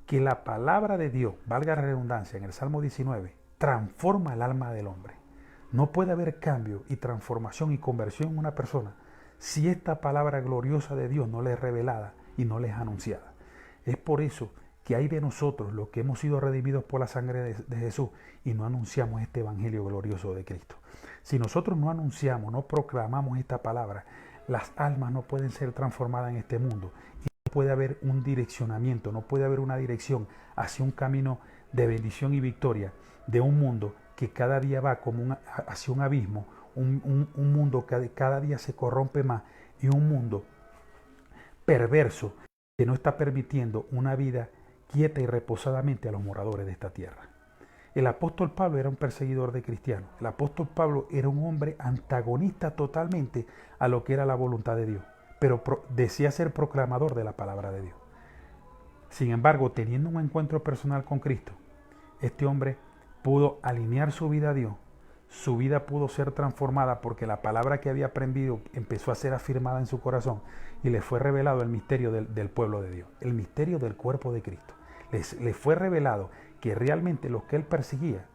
S1: que la palabra de Dios, valga la redundancia, en el Salmo 19, transforma el alma del hombre. No puede haber cambio y transformación y conversión en una persona si esta palabra gloriosa de Dios no le es revelada y no le es anunciada. Es por eso que hay de nosotros los que hemos sido redimidos por la sangre de Jesús y no anunciamos este evangelio glorioso de Cristo. Si nosotros no anunciamos, no proclamamos esta palabra, las almas no pueden ser transformadas en este mundo y no puede haber un direccionamiento, no puede haber una dirección hacia un camino de bendición y victoria de un mundo que cada día va como hacia un abismo, un mundo que cada día se corrompe más y un mundo perverso que no está permitiendo una vida quieta y reposadamente a los moradores de esta tierra. El apóstol Pablo era un perseguidor de cristianos. El apóstol Pablo era un hombre antagonista totalmente a lo que era la voluntad de Dios, pero decía ser proclamador de la palabra de Dios. Sin embargo, teniendo un encuentro personal con Cristo, este hombre pudo alinear su vida a Dios. Su vida pudo ser transformada porque la palabra que había aprendido empezó a ser afirmada en su corazón y le fue revelado el misterio del pueblo de Dios, el misterio del cuerpo de Cristo. Le fue revelado que realmente los que él perseguía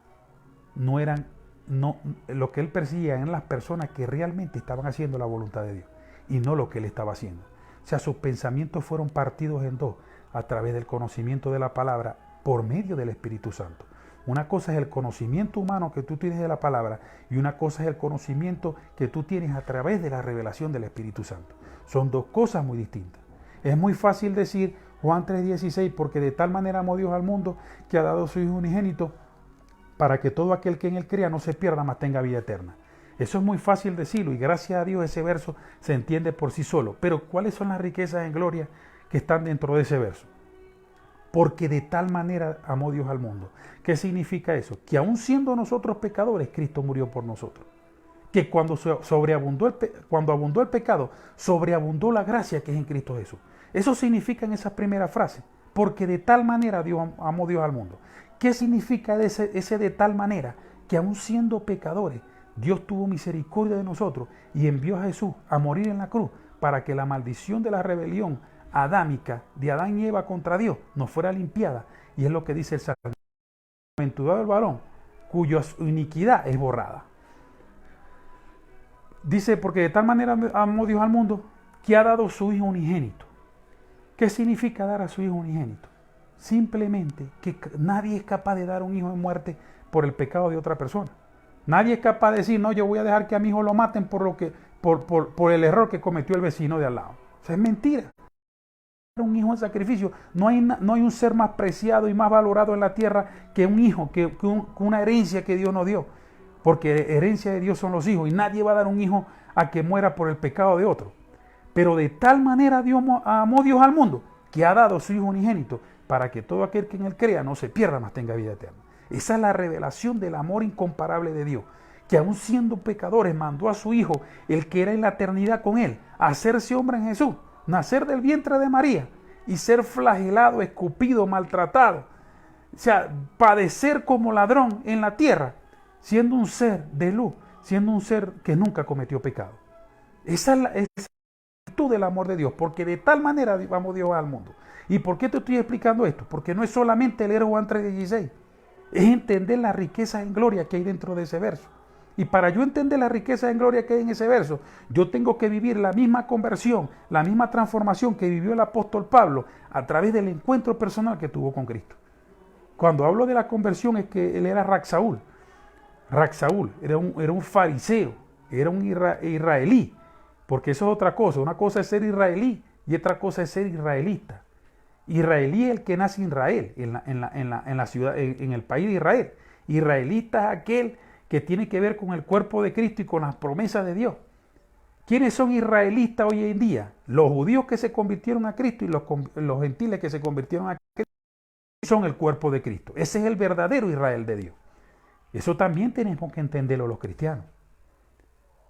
S1: lo que él perseguía eran las personas que realmente estaban haciendo la voluntad de Dios y no lo que él estaba haciendo. O sea, sus pensamientos fueron partidos en dos a través del conocimiento de la palabra por medio del Espíritu Santo. Una cosa es el conocimiento humano que tú tienes de la palabra y una cosa es el conocimiento que tú tienes a través de la revelación del Espíritu Santo. Son dos cosas muy distintas. Es muy fácil decir Juan 3:16, porque de tal manera amó Dios al mundo que ha dado su Hijo unigénito para que todo aquel que en él crea no se pierda, mas tenga vida eterna. Eso es muy fácil decirlo y gracias a Dios ese verso se entiende por sí solo. Pero ¿cuáles son las riquezas en gloria que están dentro de ese verso? Porque de tal manera amó Dios al mundo. ¿Qué significa eso? Que aun siendo nosotros pecadores, Cristo murió por nosotros. Que cuando abundó el pecado, sobreabundó la gracia que es en Cristo Jesús. Eso significa en esa primera frase. Porque de tal manera amó Dios al mundo. ¿Qué significa ese de tal manera? Que aun siendo pecadores, Dios tuvo misericordia de nosotros y envió a Jesús a morir en la cruz para que la maldición de la rebelión adámica de Adán y Eva contra Dios no fuera limpiada. Y es lo que dice el Salmo: bienaventurado el varón cuya iniquidad es borrada. Dice, porque de tal manera amó Dios al mundo que ha dado su Hijo unigénito. ¿Qué significa dar a su Hijo unigénito? simplemente que nadie es capaz de dar un hijo en muerte por el pecado de otra persona. Nadie es capaz de decir, no, yo voy a dejar que a mi hijo lo maten por el error que cometió el vecino de al lado. O sea, es mentira. Un hijo en sacrificio. No hay un ser más preciado y más valorado en la tierra que un hijo, que una herencia que Dios nos dio. Porque herencia de Dios son los hijos y nadie va a dar un hijo a que muera por el pecado de otro. Pero de tal manera amó Dios al mundo que ha dado su Hijo unigénito para que todo aquel que en él crea no se pierda, mas tenga vida eterna. Esa es la revelación del amor incomparable de Dios, que aun siendo pecadores mandó a su Hijo, el que era en la eternidad con él, a hacerse hombre en Jesús, nacer del vientre de María y ser flagelado, escupido, maltratado, o sea, padecer como ladrón en la tierra, siendo un ser de luz, siendo un ser que nunca cometió pecado. Esa es la virtud del amor de Dios, porque de tal manera amó Dios al mundo. ¿Y por qué te estoy explicando esto? Porque no es solamente leer Juan 3:16, es entender la riqueza en gloria que hay dentro de ese verso. Y para yo entender la riqueza en gloria que hay en ese verso, yo tengo que vivir la misma conversión, la misma transformación que vivió el apóstol Pablo a través del encuentro personal que tuvo con Cristo. Cuando hablo de la conversión es que él era Raxaúl. Raxaúl era un fariseo, era un israelí, porque eso es otra cosa. Una cosa es ser israelí y otra cosa es ser israelita. Israelí es el que nace en Israel, en la ciudad, en el país de Israel. Israelita es aquel que tiene que ver con el cuerpo de Cristo y con las promesas de Dios. ¿Quiénes son israelitas hoy en día? Los judíos que se convirtieron a Cristo y los gentiles que se convirtieron a Cristo son el cuerpo de Cristo. Ese es el verdadero Israel de Dios. Eso también tenemos que entenderlo los cristianos.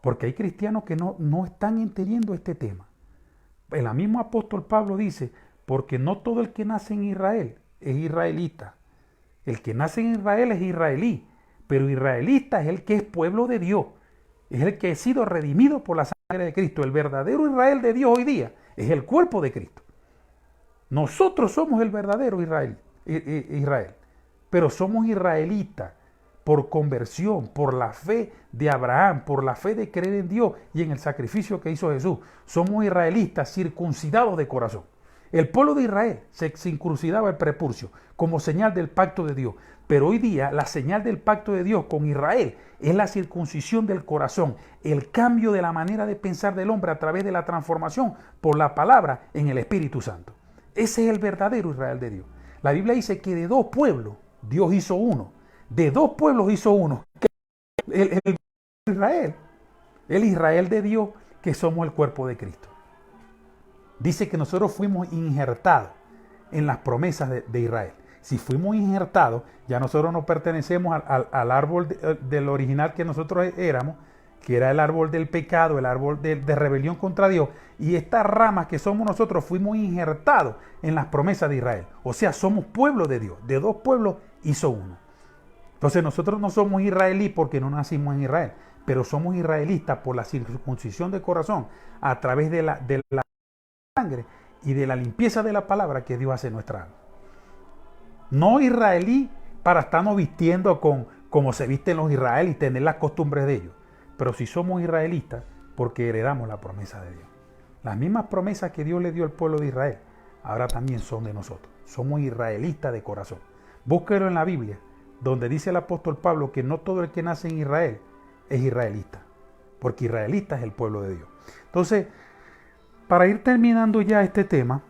S1: Porque hay cristianos que no están entendiendo este tema. El mismo apóstol Pablo dice, porque no todo el que nace en Israel es israelita. El que nace en Israel es israelí, pero israelita es el que es pueblo de Dios. Es el que ha sido redimido por la sangre de Cristo. El verdadero Israel de Dios hoy día es el cuerpo de Cristo. Nosotros somos el verdadero Israel, pero somos israelitas por conversión, por la fe de Abraham, por la fe de creer en Dios y en el sacrificio que hizo Jesús. Somos israelitas circuncidados de corazón. El pueblo de Israel se circuncidaba el prepucio como señal del pacto de Dios. Pero hoy día la señal del pacto de Dios con Israel es la circuncisión del corazón, el cambio de la manera de pensar del hombre a través de la transformación por la palabra en el Espíritu Santo. Ese es el verdadero Israel de Dios. La Biblia dice que de dos pueblos Dios hizo uno. De dos pueblos hizo uno. El Israel de Dios, que somos el cuerpo de Cristo. Dice que nosotros fuimos injertados en las promesas de Israel. Si fuimos injertados, ya nosotros no pertenecemos al árbol del original que nosotros éramos, que era el árbol del pecado, el árbol de rebelión contra Dios. Y estas ramas que somos nosotros fuimos injertados en las promesas de Israel. O sea, somos pueblo de Dios. De dos pueblos hizo uno. Entonces nosotros no somos israelíes porque no nacimos en Israel, pero somos israelitas por la circuncisión del corazón a través de la sangre y de la limpieza de la palabra que Dios hace en nuestra alma. No israelí para estarnos vistiendo como se visten los israelíes y tener las costumbres de ellos, pero si somos israelitas porque heredamos la promesa de Dios. Las mismas promesas que Dios le dio al pueblo de Israel, ahora también son de nosotros. Somos israelitas de corazón. Búsquelo en la Biblia, donde dice el apóstol Pablo que no todo el que nace en Israel es israelita, porque israelita es el pueblo de Dios. Entonces, para ir terminando ya este tema,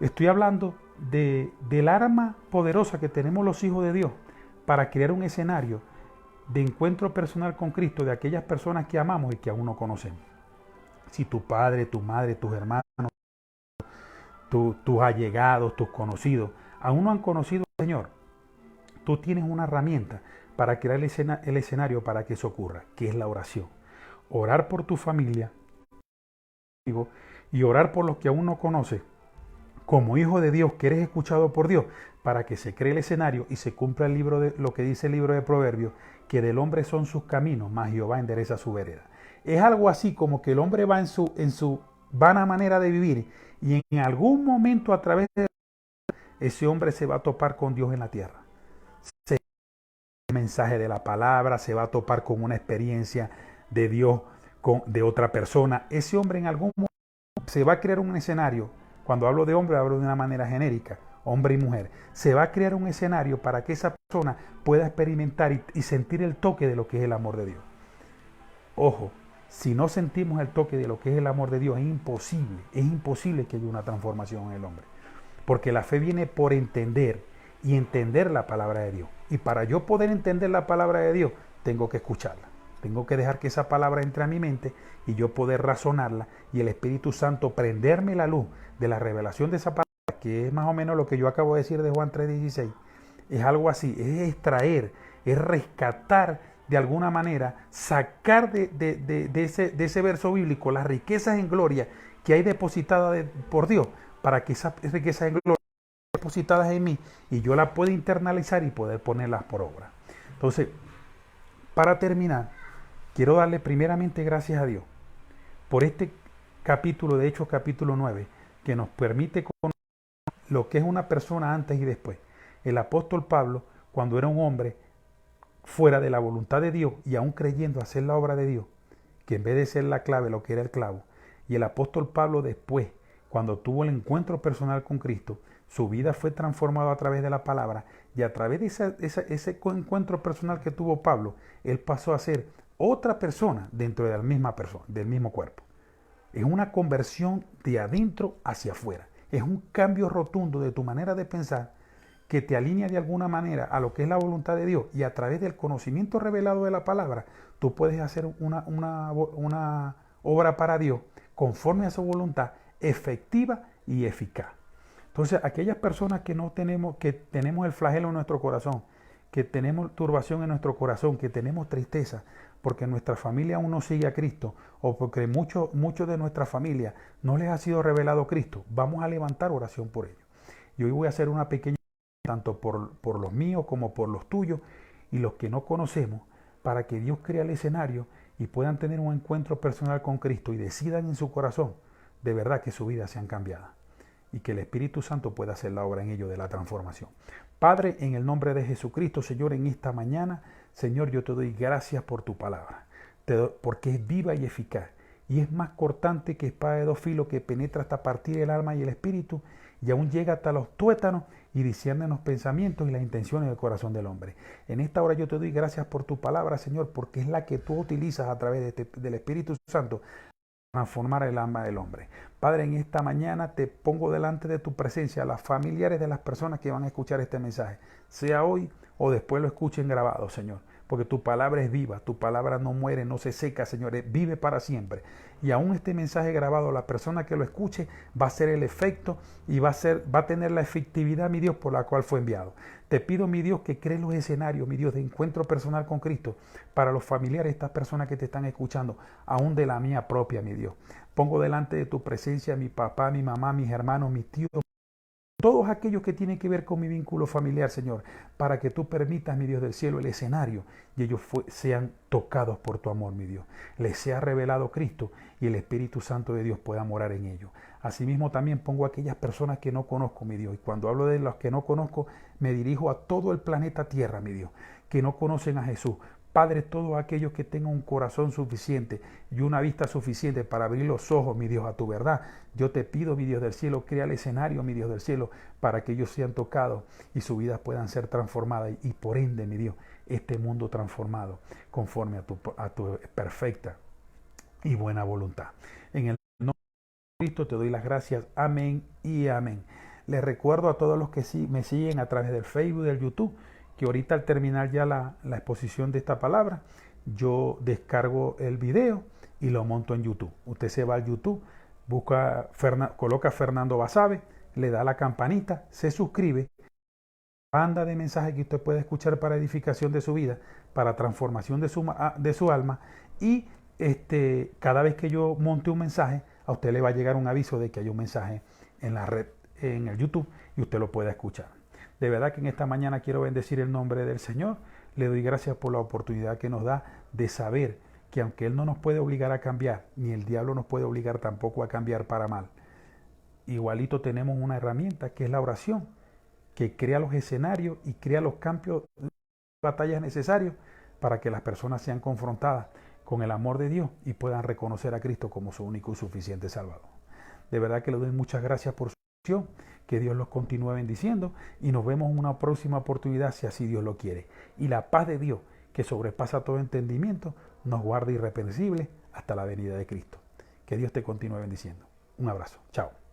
S1: estoy hablando del arma poderosa que tenemos los hijos de Dios para crear un escenario de encuentro personal con Cristo de aquellas personas que amamos y que aún no conocemos. Si tu padre, tu madre, tus hermanos, tus allegados, tus conocidos, aún no han conocido al Señor, tú tienes una herramienta para crear el escenario para que eso ocurra, que es la oración. Orar por tu familia y orar por los que aún no conoces, como hijo de Dios que eres escuchado por Dios, para que se cree el escenario y se cumpla lo que dice el libro de Proverbios, que del hombre son sus caminos, mas Jehová endereza su vereda. Es algo así como que el hombre va en su vana manera de vivir y en algún momento a través de ese hombre se va a topar con Dios en la tierra. El mensaje de la palabra, se va a topar con una experiencia de Dios de otra persona. Ese hombre en algún momento se va a crear un escenario. Cuando hablo de hombre, hablo de una manera genérica. hombre y mujer. Se va a crear un escenario para que esa persona pueda experimentar y sentir el toque de lo que es el amor de Dios. Ojo, si no sentimos el toque de lo que es el amor de Dios, es imposible que haya una transformación en el hombre. Porque la fe viene por entender y entender la palabra de Dios. Y para yo poder entender la palabra de Dios, tengo que escucharla. Tengo que dejar que esa palabra entre a mi mente y yo poder razonarla y el Espíritu Santo prenderme la luz de la revelación de esa palabra, que es más o menos lo que yo acabo de decir de Juan 3:16. Es algo así, es extraer, es rescatar de alguna manera, sacar de ese verso bíblico las riquezas en gloria que hay depositadas por Dios, para que esas riquezas en gloria depositadas en mí y yo las pueda internalizar y poder ponerlas por obra. Entonces, para terminar, quiero darle primeramente gracias a Dios por este capítulo de Hechos capítulo 9, que nos permite conocer lo que es una persona antes y después. El apóstol Pablo, cuando era un hombre fuera de la voluntad de Dios y aún creyendo hacer la obra de Dios, que en vez de ser la clave, lo que era el clavo, y el apóstol Pablo después, cuando tuvo el encuentro personal con Cristo, su vida fue transformada a través de la palabra, y a través de ese encuentro personal que tuvo Pablo, él pasó a ser otra persona dentro de la misma persona, del mismo cuerpo. Es una conversión de adentro hacia afuera. Es un cambio rotundo de tu manera de pensar que te alinea de alguna manera a lo que es la voluntad de Dios, y a través del conocimiento revelado de la palabra, tú puedes hacer una obra para Dios conforme a su voluntad, efectiva y eficaz. Entonces, aquellas personas que tenemos el flagelo en nuestro corazón, que tenemos turbación en nuestro corazón, que tenemos tristeza, porque nuestra familia aún no sigue a Cristo, o porque muchos de nuestra familia no les ha sido revelado Cristo, vamos a levantar oración por ellos. Y hoy voy a hacer una pequeña, tanto por los míos como por los tuyos y los que no conocemos, para que Dios crea el escenario y puedan tener un encuentro personal con Cristo y decidan en su corazón de verdad que su vida sean cambiada y que el Espíritu Santo pueda hacer la obra en ellos de la transformación. Padre, en el nombre de Jesucristo, Señor, en esta mañana, Señor, yo te doy gracias por tu palabra, porque es viva y eficaz, y es más cortante que espada de dos filos, que penetra hasta partir el alma y el espíritu, y aún llega hasta los tuétanos y discierne los pensamientos y las intenciones del corazón del hombre. En esta hora yo te doy gracias por tu palabra, Señor, porque es la que tú utilizas a través del Espíritu Santo transformar el alma del hombre. Padre, en esta mañana te pongo delante de tu presencia a las familiares de las personas que van a escuchar este mensaje, sea hoy o después lo escuchen grabado, Señor, porque tu palabra es viva, tu palabra no muere, no se seca, Señor, vive para siempre. Y aún este mensaje grabado, la persona que lo escuche va a ser el efecto y va a tener la efectividad, mi Dios, por la cual fue enviado. Te pido, mi Dios, que crees los escenarios, mi Dios, de encuentro personal con Cristo para los familiares de estas personas que te están escuchando, aún de la mía propia, mi Dios. Pongo delante de tu presencia a mi papá, mi mamá, mis hermanos, mis tíos, todos aquellos que tienen que ver con mi vínculo familiar, Señor, para que tú permitas, mi Dios del cielo, el escenario y ellos sean tocados por tu amor, mi Dios. Les sea revelado Cristo y el Espíritu Santo de Dios pueda morar en ellos. Asimismo también pongo a aquellas personas que no conozco, mi Dios, y cuando hablo de los que no conozco, me dirijo a todo el planeta Tierra, mi Dios, que no conocen a Jesús. Padre, todos aquellos que tengan un corazón suficiente y una vista suficiente para abrir los ojos, mi Dios, a tu verdad, yo te pido, mi Dios del cielo, crea el escenario, mi Dios del cielo, para que ellos sean tocados y sus vidas puedan ser transformadas y por ende, mi Dios, este mundo transformado conforme a tu perfecta y buena voluntad. En el nombre de Cristo te doy las gracias. Amén y amén. Les recuerdo a todos los que me siguen a través del Facebook, del YouTube, que ahorita al terminar ya la exposición de esta palabra, yo descargo el video y lo monto en YouTube. Usted se va al YouTube, coloca Fernando Basabe, le da la campanita, se suscribe, banda de mensajes que usted puede escuchar para edificación de su vida, para transformación de su alma, y cada vez que yo monte un mensaje, a usted le va a llegar un aviso de que hay un mensaje en la red, en el YouTube, y usted lo puede escuchar. De verdad que en esta mañana quiero bendecir el nombre del Señor. Le doy gracias por la oportunidad que nos da de saber que aunque Él no nos puede obligar a cambiar, ni el diablo nos puede obligar tampoco a cambiar para mal, igualito tenemos una herramienta que es la oración, que crea los escenarios y crea los cambios, batallas necesarios para que las personas sean confrontadas con el amor de Dios y puedan reconocer a Cristo como su único y suficiente Salvador. De verdad que le doy muchas gracias por su Que Dios los continúe bendiciendo y nos vemos en una próxima oportunidad si así Dios lo quiere. Y la paz de Dios, que sobrepasa todo entendimiento, nos guarde irreprensible hasta la venida de Cristo. Que Dios te continúe bendiciendo. Un abrazo. Chao.